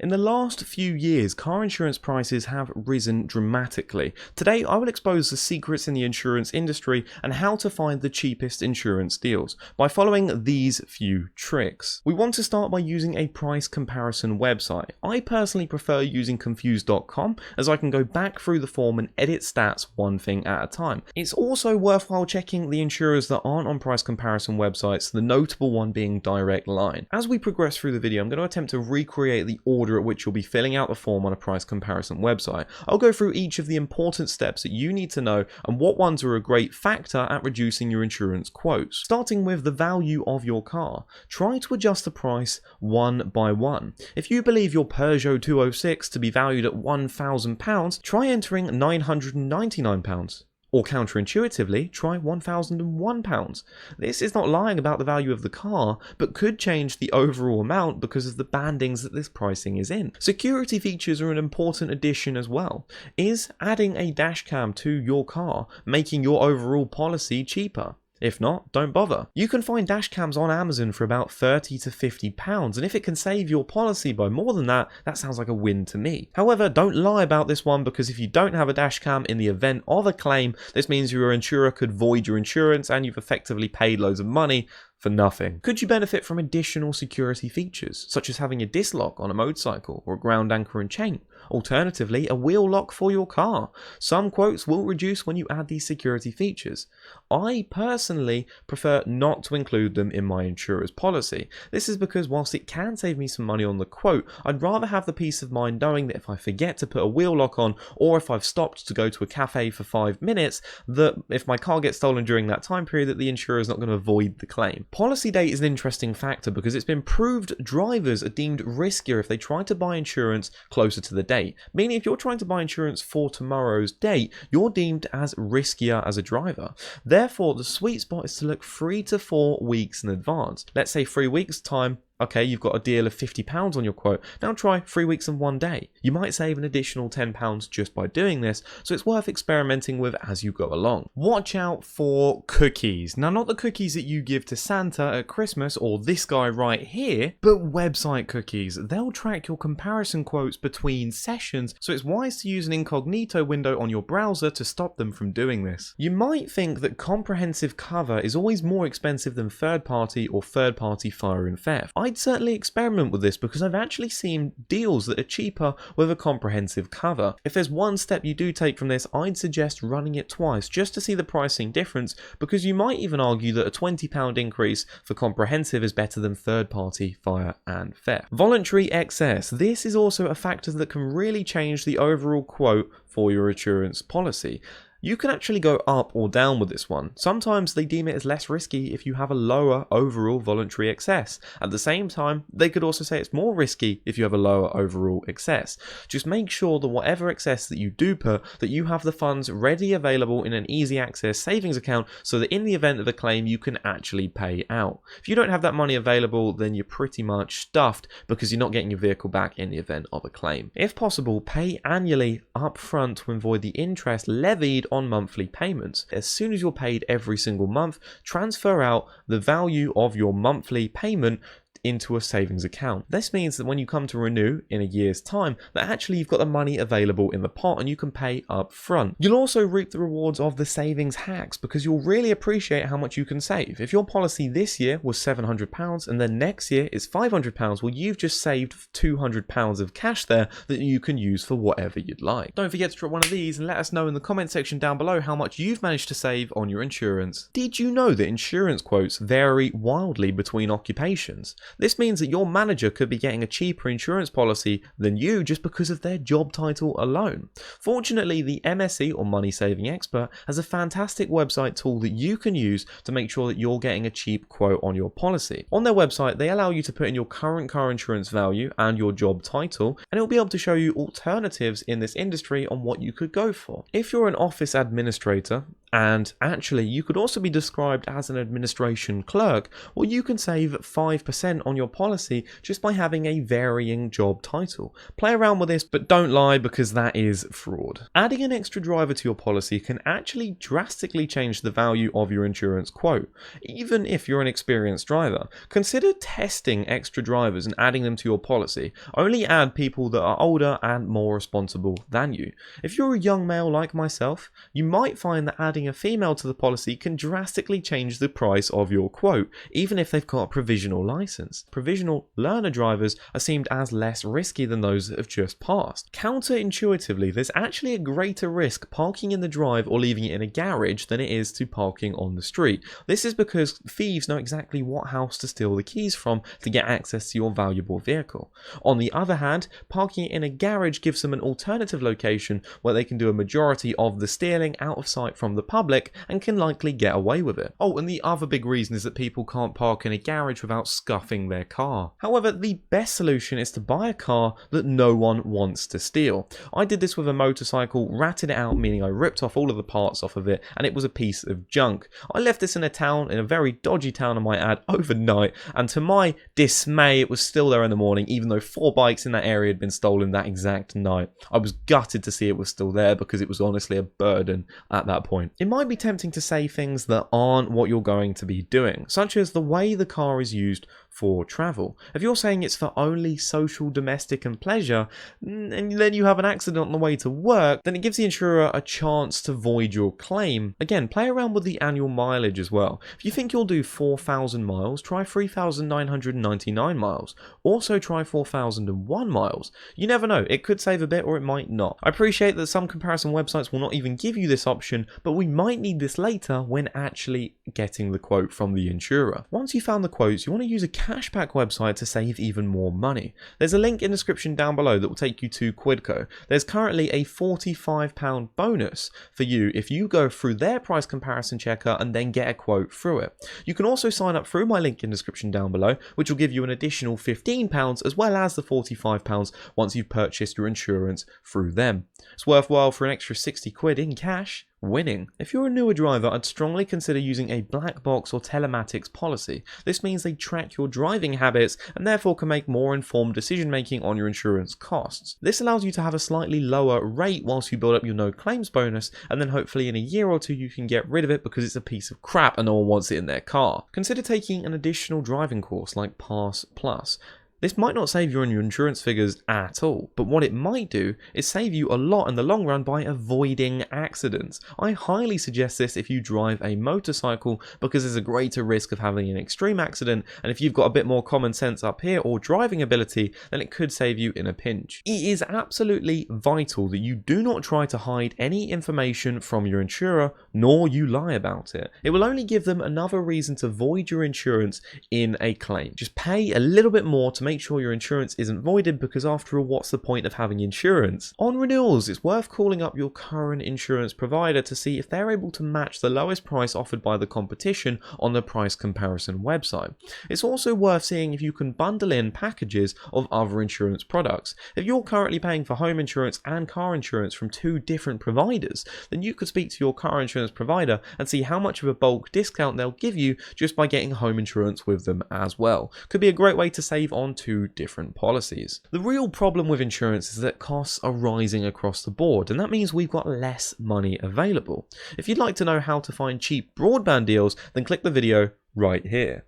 In the last few years, car insurance prices have risen dramatically. Today, I will expose the secrets in the insurance industry and how to find the cheapest insurance deals by following these few tricks. We want to start by using a price comparison website. I personally prefer using confused.com as I can go back through the form and edit stats one thing at a time. It's also worthwhile checking the insurers that aren't on price comparison websites, the notable one being Direct Line. As we progress through the video, I'm going to attempt to recreate the order at which you'll be filling out the form on a price comparison website. I'll go through each of the important steps that you need to know and what ones are a great factor at reducing your insurance quotes. Starting with the value of your car. Try to adjust the price one by one. If you believe your Peugeot 206 to be valued at £1,000, try entering £999. Or counterintuitively, try £1,001. This is not lying about the value of the car, but could change the overall amount because of the bandings that this pricing is in. Security features are an important addition as well. Is adding a dashcam to your car making your overall policy cheaper? If not, don't bother. You can find dashcams on Amazon for about £30 to £50, and if it can save your policy by more than that, that sounds like a win to me. However, don't lie about this one, because if you don't have a dashcam in the event of a claim, this means your insurer could void your insurance and you've effectively paid loads of money for nothing. Could you benefit from additional security features, such as having a disc lock on a motorcycle or a ground anchor and chain? Alternatively, a wheel lock for your car. Some quotes will reduce when you add these security features. I personally prefer not to include them in my insurer's policy. This is because whilst it can save me some money on the quote, I'd rather have the peace of mind knowing that if I forget to put a wheel lock on, or if I've stopped to go to a cafe for 5 minutes, that if my car gets stolen during that time period, that the insurer is not going to avoid the claim. Policy date is an interesting factor because it's been proved drivers are deemed riskier if they try to buy insurance closer to the date. Meaning if you're trying to buy insurance for tomorrow's date, you're deemed as riskier as a driver. Therefore, the sweet spot is to look 3 to 4 weeks in advance. Let's say 3 weeks time. Okay, you've got a deal of £50 on your quote. Now try 3 weeks and 1 day. You might save an additional £10 just by doing this, so it's worth experimenting with as you go along. Watch out for cookies. Now, not the cookies that you give to Santa at Christmas or this guy right here, but website cookies. They'll track your comparison quotes between sessions, so it's wise to use an incognito window on your browser to stop them from doing this. You might think that comprehensive cover is always more expensive than third-party or third-party fire and theft. I'd certainly experiment with this because I've actually seen deals that are cheaper with a comprehensive cover. If there's one step you do take from this, I'd suggest running it twice just to see the pricing difference, because you might even argue that a £20 increase for comprehensive is better than third-party fire and theft. Voluntary excess. This is also a factor that can really change the overall quote for your insurance policy. You can actually go up or down with this one. Sometimes they deem it as less risky if you have a lower overall voluntary excess. At the same time, they could also say it's more risky if you have a lower overall excess. Just make sure that whatever excess that you do put, that you have the funds ready available in an easy access savings account so that in the event of a claim you can actually pay out. If you don't have that money available, then you're pretty much stuffed because you're not getting your vehicle back in the event of a claim. If possible, pay annually up front to avoid the interest levied on monthly payments. As soon as you're paid every single month, transfer out the value of your monthly payment into a savings account. This means that when you come to renew in a year's time, that actually you've got the money available in the pot and you can pay up front. You'll also reap the rewards of the savings hacks because you'll really appreciate how much you can save. If your policy this year was £700 and then next year is £500, well, you've just saved £200 of cash there that you can use for whatever you'd like. Don't forget to drop one of these and let us know in the comment section down below how much you've managed to save on your insurance. Did you know that insurance quotes vary wildly between occupations? This means that your manager could be getting a cheaper insurance policy than you just because of their job title alone. Fortunately, the MSE, or Money Saving Expert, has a fantastic website tool that you can use to make sure that you're getting a cheap quote on your policy. On their website, they allow you to put in your current car insurance value and your job title, and it'll be able to show you alternatives in this industry on what you could go for. If you're an office administrator, And actually, you could also be described as an administration clerk, or you can save 5% on your policy just by having a varying job title. Play around with this, but don't lie because that is fraud. Adding an extra driver to your policy can actually drastically change the value of your insurance quote, even if you're an experienced driver. Consider testing extra drivers and adding them to your policy. Only add people that are older and more responsible than you. If you're a young male like myself, you might find that adding a female to the policy can drastically change the price of your quote, even if they've got a provisional license. Provisional learner drivers are seen as less risky than those that have just passed. Counterintuitively, there's actually a greater risk parking in the drive or leaving it in a garage than it is to parking on the street. This is because thieves know exactly what house to steal the keys from to get access to your valuable vehicle. On the other hand, parking it in a garage gives them an alternative location where they can do a majority of the stealing out of sight from the public and can likely get away with it. Oh, and the other big reason is that people can't park in a garage without scuffing their car. However, the best solution is to buy a car that no one wants to steal. I did this with a motorcycle, ratted it out, meaning I ripped off all of the parts off of it, and it was a piece of junk. I left this in a town, in a very dodgy town I might add, overnight, and to my dismay it was still there in the morning, even though 4 bikes in that area had been stolen that exact night. I was gutted to see it was still there because it was honestly a burden at that point. It might be tempting to say things that aren't what you're going to be doing, such as the way the car is used for travel. If you're saying it's for only social, domestic and pleasure, and then you have an accident on the way to work, then it gives the insurer a chance to void your claim. Again, play around with the annual mileage as well. If you think you'll do 4,000 miles, try 3,999 miles. Also try 4,001 miles. You never know, it could save a bit or it might not. I appreciate that some comparison websites will not even give you this option, but we might need this later when actually getting the quote from the insurer. Once you found the quotes, you want to use a cashback website to save even more money. There's a link in the description down below that will take you to Quidco. There's currently a £45 bonus for you if you go through their price comparison checker and then get a quote through it. You can also sign up through my link in the description down below, which will give you an additional £15 as well as the £45 once you've purchased your insurance through them. It's worthwhile for an extra 60 quid in cash. Winning. If you're a newer driver, I'd strongly consider using a black box or telematics policy. This means they track your driving habits and therefore can make more informed decision making on your insurance costs. This allows you to have a slightly lower rate whilst you build up your no claims bonus, and then hopefully in a year or two you can get rid of it because it's a piece of crap and no one wants it in their car. Consider taking an additional driving course like Pass Plus. This might not save you on your insurance figures at all, but what it might do is save you a lot in the long run by avoiding accidents. I highly suggest this if you drive a motorcycle because there's a greater risk of having an extreme accident, and if you've got a bit more common sense up here or driving ability, then it could save you in a pinch. It is absolutely vital that you do not try to hide any information from your insurer, nor you lie about it. It will only give them another reason to void your insurance in a claim. Just pay a little bit more to make sure your insurance isn't voided, because after all, what's the point of having insurance? On renewals, it's worth calling up your current insurance provider to see if they're able to match the lowest price offered by the competition on the price comparison website. It's also worth seeing if you can bundle in packages of other insurance products. If you're currently paying for home insurance and car insurance from 2 different providers, then you could speak to your car insurance provider and see how much of a bulk discount they'll give you just by getting home insurance with them as well. Could be a great way to save on 2 different policies. The real problem with insurance is that costs are rising across the board, and that means we've got less money available. If you'd like to know how to find cheap broadband deals, then click the video right here.